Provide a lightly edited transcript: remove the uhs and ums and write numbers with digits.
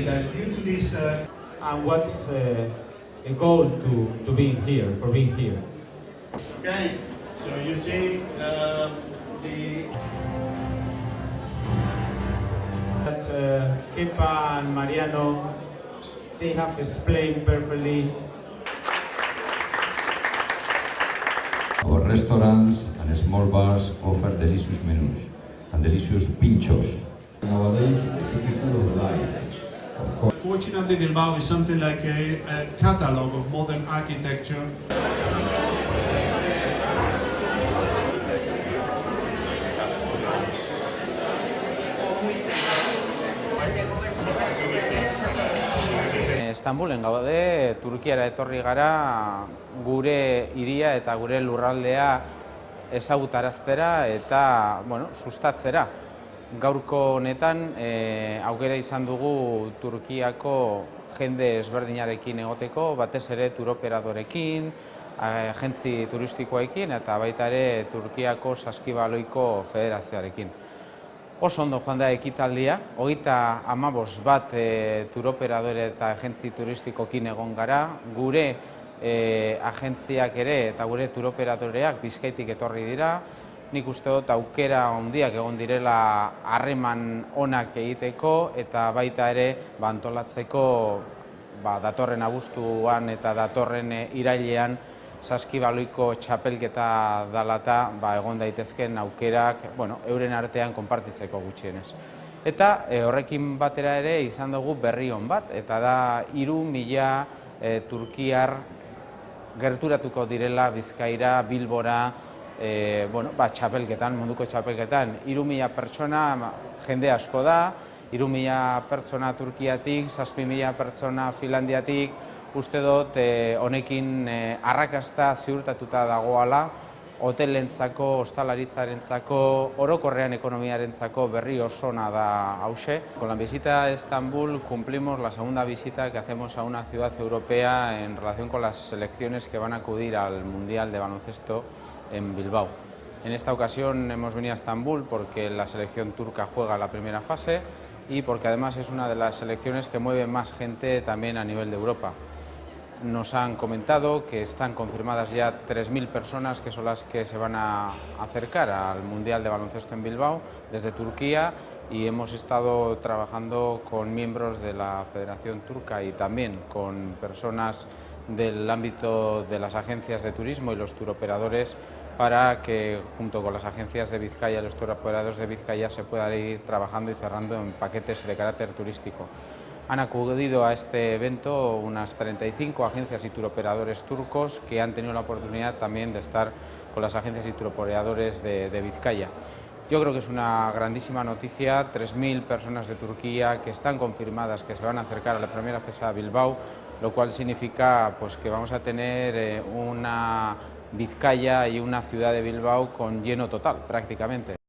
say that due to this... And what's the goal to being here, for being here? Okay, so you see That Kepa and Mariano, they have explained perfectly. Our restaurants and small bars offer delicious menus and delicious pinchos. Nowadays, it's a people of life. Fortunately, Bilbao is something like a catalog of modern architecture. Istanbulen gaude, Turkiara etorri gara gure hiria eta gure lurraldea ezagutaraztera eta sustatzera. Gaurko honetan aukera izan dugu Turkiako jende ezberdinarekin egoteko, batez ere turoperadorekin, agentzi turistikoekin eta baita ere Turkiako Saskibaloiko Federazioarekin. Oso ondo joan da ekitaldia, 35 bat turoperadore eta agentzi turistikokin egon gara, gure agentziak ere eta gure turoperadoreak Bizkaitik etorri dira. Nik uste dut aukera handiak egon direla harreman onak egiteko eta baita ere antolatzeko datorren abuztuan eta datorren irailean Saskibaloiko txapelketa dela eta egon daitezken aukerak euren artean konpartitzeko gutxienez. Eta horrekin batera ere izan dugu berri on bat, eta da 3.000 turkiar gerturatuko direla Bizkaira, Bilbora, txapelketan, munduko txapelketan. 3.000 pertsona, jende asko da, 3.000 pertsona Turkiatik, 7.000 pertsona Finlandiatik. Uste dut honekin arrakasta ziurtatuta dagoala, hotelentzako, ostalaritzarentzako, orokorrean ekonomiarentzako berri oso ona da hauxe. Con la visita a Estambul cumplimos la segunda visita que hacemos a una ciudad europea en relación con las selecciones que van a acudir al Mundial de Baloncesto en Bilbao. En esta ocasión hemos venido a Estambul porque la selección turca juega la primera fase y porque además es una de las selecciones que mueve más gente también a nivel de Europa. Nos han comentado que están confirmadas ya 3.000 personas que son las que se van a acercar al Mundial de Baloncesto en Bilbao desde Turquía, y hemos estado trabajando con miembros de la Federación Turca y también con personas del ámbito de las agencias de turismo y los turoperadores para que junto con las agencias de Vizcaya y los turoperadores de Vizcaya se pueda ir trabajando y cerrando en paquetes de carácter turístico. Han acudido a este evento unas 35 agencias y turoperadores turcos que han tenido la oportunidad también de estar con las agencias y turoperadores de Vizcaya. Yo creo que es una grandísima noticia, 3.000 personas de Turquía que están confirmadas que se van a acercar a la primera fase a Bilbao, lo cual significa que vamos a tener una Vizcaya y una ciudad de Bilbao con lleno total prácticamente.